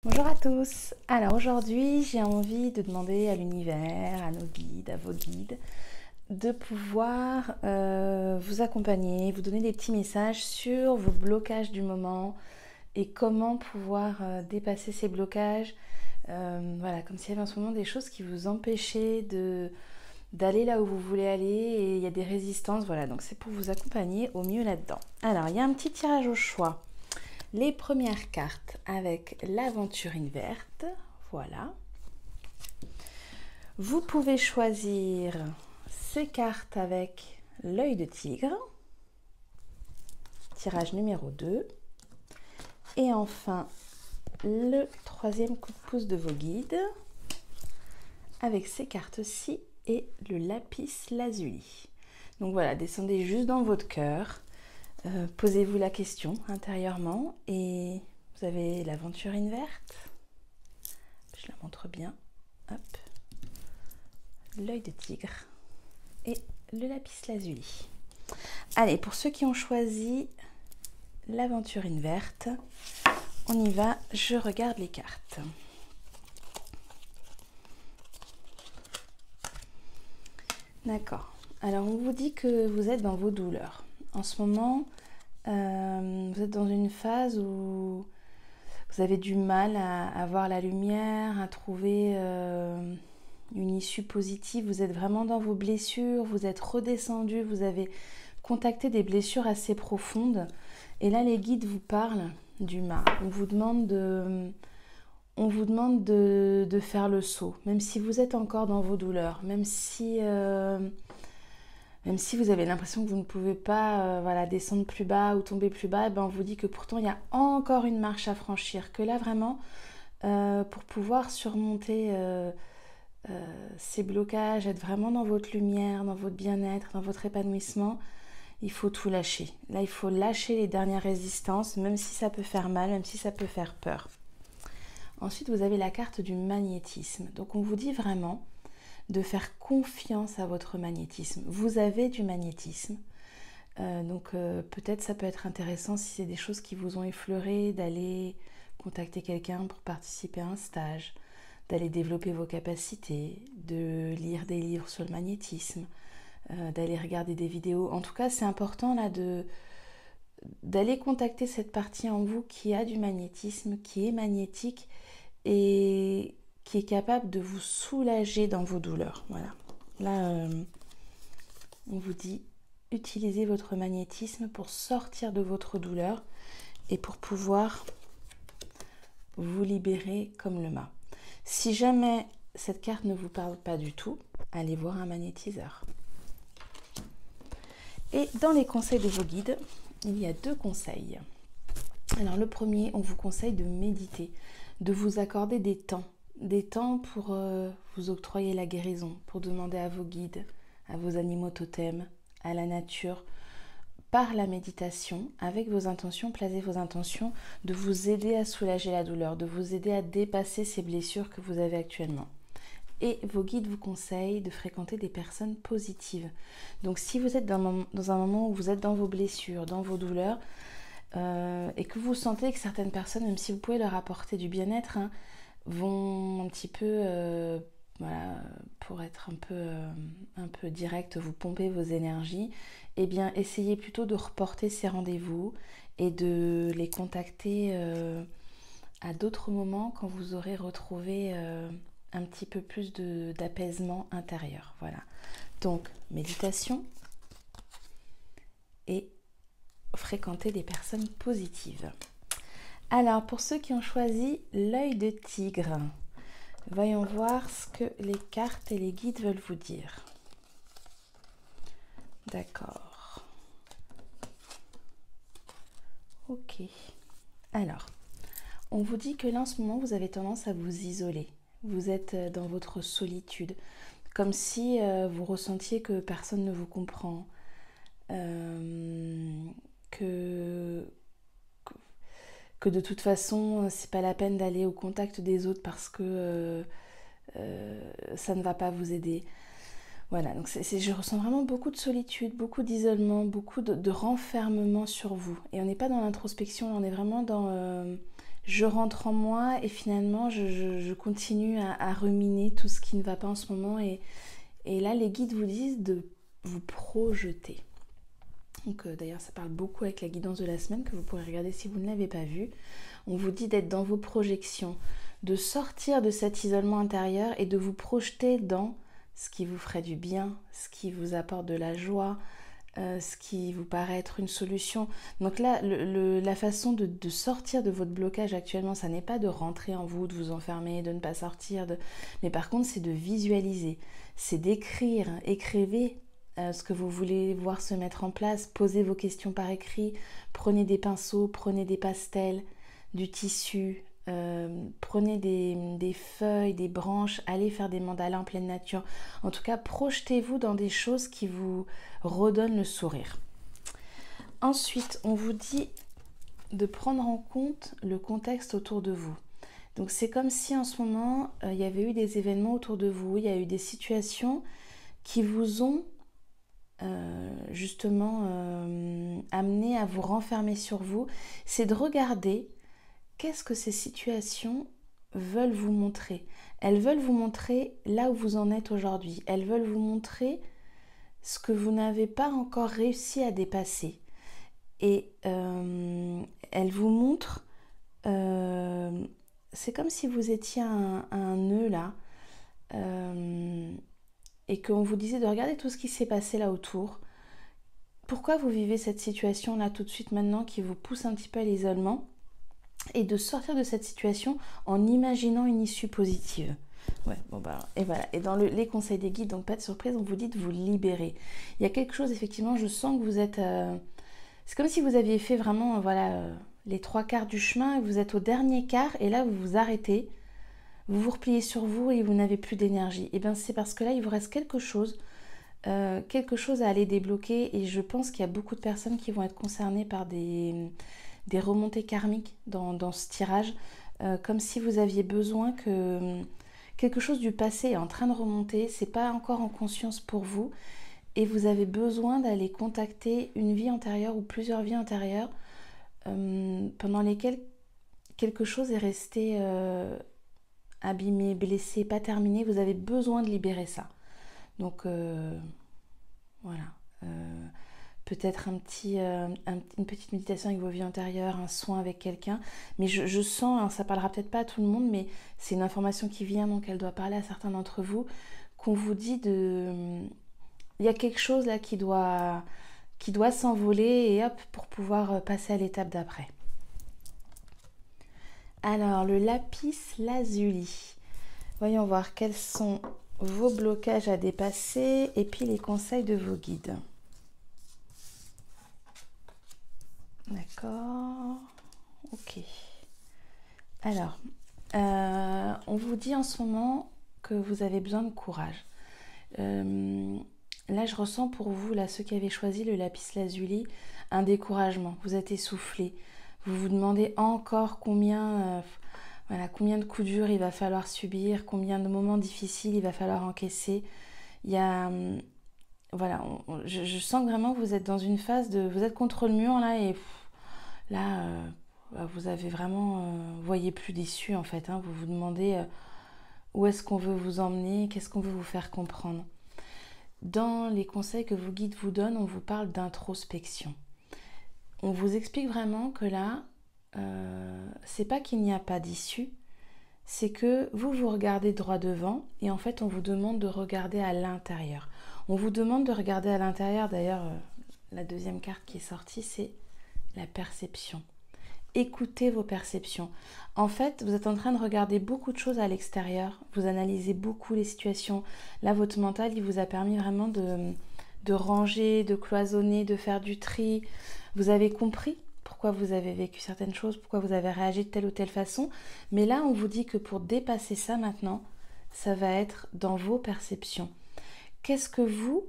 Bonjour à tous. Alors aujourd'hui, j'ai envie de demander à l'univers, à nos guides, à vos guides, de pouvoir vous accompagner, vous donner des petits messages sur vos blocages du moment et comment pouvoir dépasser ces blocages. Voilà, comme s'il y avait en ce moment des choses qui vous empêchaient d'aller là où vous voulez aller et il y a des résistances. Voilà, donc c'est pour vous accompagner au mieux là-dedans. Alors, il y a un petit tirage au choix. Les premières cartes avec l'aventurine verte, voilà. Vous pouvez choisir ces cartes avec l'œil de tigre, tirage numéro 2. Et enfin, le troisième coup de pouce de vos guides avec ces cartes-ci et le lapis lazuli. Donc voilà, descendez juste dans votre cœur. Posez-vous la question intérieurement et vous avez l'aventurine verte. Je la montre bien. Hop. L'œil de tigre et le lapis lazuli. Allez, pour ceux qui ont choisi l'aventurine verte, on y va. Je regarde les cartes. D'accord. Alors, on vous dit que vous êtes dans vos douleurs. En ce moment, vous êtes dans une phase où vous avez du mal à voir la lumière, à trouver une issue positive. Vous êtes vraiment dans vos blessures, vous êtes redescendu, vous avez contacté des blessures assez profondes. Et là, les guides vous parlent du mât. On vous demande de faire le saut, même si vous êtes encore dans vos douleurs, même si vous avez l'impression que vous ne pouvez pas voilà, descendre plus bas ou tomber plus bas, ben on vous dit que pourtant il y a encore une marche à franchir, que là vraiment, pour pouvoir surmonter ces blocages, être vraiment dans votre lumière, dans votre bien-être, dans votre épanouissement, il faut tout lâcher. Là, il faut lâcher les dernières résistances, même si ça peut faire mal, même si ça peut faire peur. Ensuite, vous avez la carte du magnétisme. Donc, on vous dit vraiment de faire confiance à votre magnétisme. Vous avez du magnétisme. Donc, peut-être ça peut être intéressant si c'est des choses qui vous ont effleuré, d'aller contacter quelqu'un pour participer à un stage, d'aller développer vos capacités, de lire des livres sur le magnétisme, d'aller regarder des vidéos. En tout cas, c'est important là d'aller contacter cette partie en vous qui a du magnétisme, qui est magnétique et qui est capable de vous soulager dans vos douleurs. Voilà. Là, on vous dit utilisez votre magnétisme pour sortir de votre douleur et pour pouvoir vous libérer comme le mât. Si jamais cette carte ne vous parle pas du tout, allez voir un magnétiseur. Et dans les conseils de vos guides, il y a 2 conseils. Alors le premier, on vous conseille de méditer, de vous accorder des temps pour vous octroyer la guérison, pour demander à vos guides, à vos animaux totems, à la nature, par la méditation, avec vos intentions, placez vos intentions, de vous aider à soulager la douleur, de vous aider à dépasser ces blessures que vous avez actuellement. Et vos guides vous conseillent de fréquenter des personnes positives. Donc si vous êtes dans un moment où vous êtes dans vos blessures, dans vos douleurs, et que vous sentez que certaines personnes, même si vous pouvez leur apporter du bien-être, hein, vont un petit peu, voilà, pour être un peu direct, vous pomper vos énergies, eh bien essayez plutôt de reporter ces rendez-vous et de les contacter à d'autres moments quand vous aurez retrouvé un petit peu plus d'apaisement intérieur. Voilà. Donc, méditation et fréquenter des personnes positives. Alors, pour ceux qui ont choisi l'œil de tigre, voyons voir ce que les cartes et les guides veulent vous dire. D'accord. Ok. Alors, on vous dit que là, en ce moment, vous avez tendance à vous isoler. Vous êtes dans votre solitude, comme si vous ressentiez que personne ne vous comprend, que de toute façon, c'est pas la peine d'aller au contact des autres parce que ça ne va pas vous aider. Voilà, donc je ressens vraiment beaucoup de solitude, beaucoup d'isolement, beaucoup de renfermement sur vous. Et on n'est pas dans l'introspection, on est vraiment dans je rentre en moi et finalement je continue à ruminer tout ce qui ne va pas en ce moment. Et là, les guides vous disent de vous projeter. Donc d'ailleurs, ça parle beaucoup avec la guidance de la semaine que vous pourrez regarder si vous ne l'avez pas vue. On vous dit d'être dans vos projections, de sortir de cet isolement intérieur et de vous projeter dans ce qui vous ferait du bien, ce qui vous apporte de la joie, ce qui vous paraît être une solution. Donc là, la façon de sortir de votre blocage actuellement, ça n'est pas de rentrer en vous, de vous enfermer, de ne pas sortir, mais par contre, c'est de visualiser, c'est d'écrire, écrivez ce que vous voulez voir se mettre en place, posez vos questions par écrit, prenez des pinceaux, prenez des pastels, du tissu, prenez des feuilles, des branches, allez faire des mandalas en pleine nature. En tout cas, projetez-vous dans des choses qui vous redonnent le sourire. Ensuite, on vous dit de prendre en compte le contexte autour de vous. Donc c'est comme si en ce moment, il y avait eu des événements autour de vous, il y a eu des situations qui vous ont justement amené à vous renfermer sur vous. C'est de regarder qu'est-ce que ces situations veulent vous montrer. Elles veulent vous montrer là où vous en êtes aujourd'hui. Elles veulent vous montrer ce que vous n'avez pas encore réussi à dépasser. Et elles vous montrent, c'est comme si vous étiez un nœud là, et qu'on vous disait de regarder tout ce qui s'est passé là autour. Pourquoi vous vivez cette situation là tout de suite maintenant qui vous pousse un petit peu à l'isolement, et de sortir de cette situation en imaginant une issue positive. Ouais, bon bah, et voilà. Et dans les conseils des guides, donc pas de surprise, on vous dit de vous libérer. Il y a quelque chose, effectivement, je sens que vous êtes... c'est comme si vous aviez fait vraiment, les 3/4 du chemin, et vous êtes au dernier quart, et là vous vous arrêtez, vous vous repliez sur vous et vous n'avez plus d'énergie. Et bien c'est parce que là, il vous reste quelque chose à aller débloquer, et je pense qu'il y a beaucoup de personnes qui vont être concernées par des remontées karmiques dans ce tirage, comme si vous aviez besoin que quelque chose du passé est en train de remonter, c'est pas encore en conscience pour vous, et vous avez besoin d'aller contacter une vie antérieure ou plusieurs vies antérieures pendant lesquelles quelque chose est resté abîmé, blessé, pas terminé. Vous avez besoin de libérer ça. Donc voilà. Peut-être une petite méditation avec vos vies antérieures, un soin avec quelqu'un. Mais je sens, hein, ça parlera peut-être pas à tout le monde, mais c'est une information qui vient, donc elle doit parler à certains d'entre vous, qu'on vous dit il y a quelque chose là qui doit s'envoler, et hop, pour pouvoir passer à l'étape d'après. Alors, le lapis lazuli. Voyons voir quels sont vos blocages à dépasser et puis les conseils de vos guides. D'accord. Ok. Alors, on vous dit en ce moment que vous avez besoin de courage. Là, je ressens pour vous, là, ceux qui avaient choisi le lapis lazuli, un découragement. Vous êtes essoufflés. Vous vous demandez encore combien de coups durs il va falloir subir, combien de moments difficiles il va falloir encaisser. Il y a... je sens vraiment que vous êtes dans une phase de... Vous êtes contre le mur, là, et là, vous avez vraiment... vous voyez plus d'issue, en fait. Hein. Vous vous demandez où est-ce qu'on veut vous emmener, qu'est-ce qu'on veut vous faire comprendre. Dans les conseils que vos guides vous donnent, on vous parle d'introspection. On vous explique vraiment que là, c'est pas qu'il n'y a pas d'issue, c'est que vous regardez droit devant, et en fait on vous demande de regarder à l'intérieur. On vous demande de regarder à l'intérieur, d'ailleurs la deuxième carte qui est sortie, c'est la perception. Écoutez vos perceptions. En fait, vous êtes en train de regarder beaucoup de choses à l'extérieur, vous analysez beaucoup les situations. Là, votre mental, il vous a permis vraiment de ranger, de cloisonner, de faire du tri. Vous avez compris pourquoi vous avez vécu certaines choses, pourquoi vous avez réagi de telle ou telle façon. Mais là, on vous dit que pour dépasser ça maintenant, ça va être dans vos perceptions. Qu'est-ce que vous,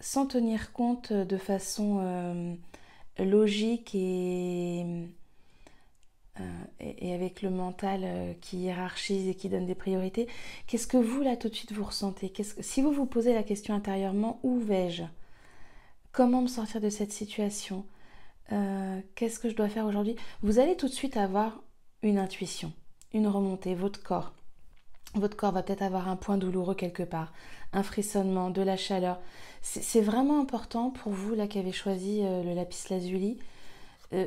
sans tenir compte de façon logique et avec le mental qui hiérarchise et qui donne des priorités, qu'est-ce que vous, là, tout de suite, vous ressentez ? Si vous vous posez la question intérieurement, où vais-je ? Comment me sortir de cette situation ? Qu'est-ce que je dois faire aujourd'hui ? Vous allez tout de suite avoir une intuition, une remontée, votre corps. Votre corps va peut-être avoir un point douloureux quelque part, un frissonnement, de la chaleur. C'est vraiment important pour vous, là, qui avez choisi le lapis lazuli,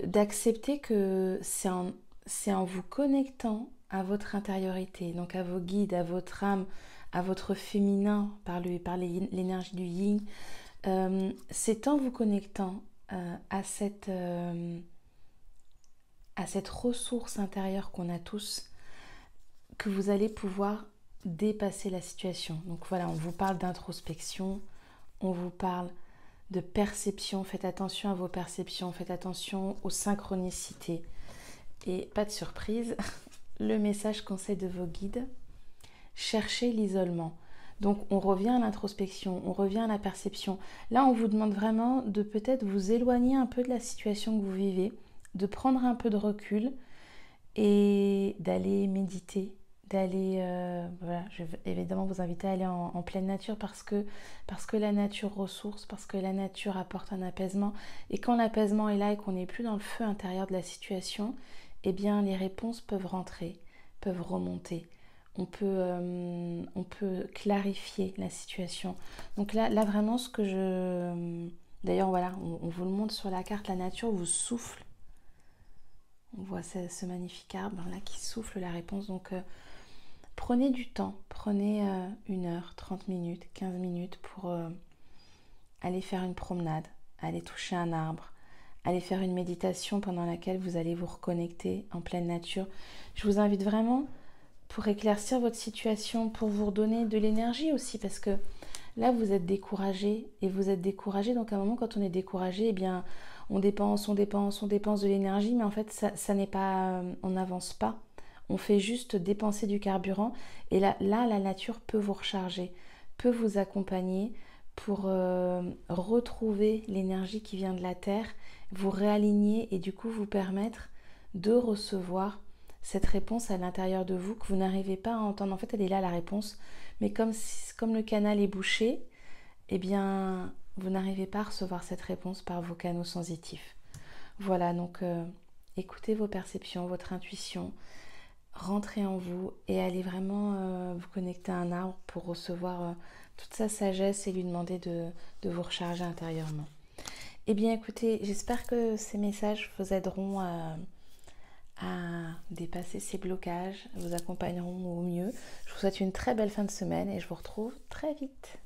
d'accepter que c'est en vous connectant à votre intériorité, donc à vos guides, à votre âme, à votre féminin par l'énergie du yin. C'est en vous connectant à cette ressource intérieure qu'on a tous que vous allez pouvoir dépasser la situation. Donc voilà, on vous parle d'introspection, on vous parle de perception. Faites attention à vos perceptions, faites attention aux synchronicités. Et pas de surprise, le message conseil de vos guides, cherchez l'isolement. Donc on revient à l'introspection, on revient à la perception. Là, on vous demande vraiment de peut-être vous éloigner un peu de la situation que vous vivez, de prendre un peu de recul et d'aller méditer, d'aller, voilà, je vais évidemment vous inviter à aller en pleine nature parce que la nature ressource, parce que la nature apporte un apaisement. Et quand l'apaisement est là et qu'on n'est plus dans le feu intérieur de la situation, eh bien les réponses peuvent rentrer, peuvent remonter. On peut clarifier la situation. Donc là vraiment ce que D'ailleurs voilà, on vous le montre sur la carte, la nature vous souffle. On voit ce magnifique arbre là qui souffle la réponse. Donc prenez du temps, prenez 1 heure, 30 minutes, 15 minutes pour aller faire une promenade, aller toucher un arbre, aller faire une méditation pendant laquelle vous allez vous reconnecter en pleine nature. Je vous invite vraiment pour éclaircir votre situation, pour vous redonner de l'énergie aussi, parce que là vous êtes découragé et vous êtes découragé. Donc à un moment quand on est découragé, eh bien on dépense de l'énergie, mais en fait ça n'est pas, on n'avance pas. On fait juste dépenser du carburant et là la nature peut vous recharger, peut vous accompagner pour retrouver l'énergie qui vient de la terre, vous réaligner et du coup vous permettre de recevoir cette réponse à l'intérieur de vous que vous n'arrivez pas à entendre. En fait, elle est là la réponse, mais comme le canal est bouché, eh bien, vous n'arrivez pas à recevoir cette réponse par vos canaux sensitifs. Voilà, donc écoutez vos perceptions, votre intuition, rentrez en vous et allez vraiment vous connecter à un arbre pour recevoir toute sa sagesse et lui demander de vous recharger intérieurement. Eh bien, écoutez, j'espère que ces messages vous aideront à dépasser ces blocages, vous accompagneront au mieux. Je vous souhaite une très belle fin de semaine et je vous retrouve très vite.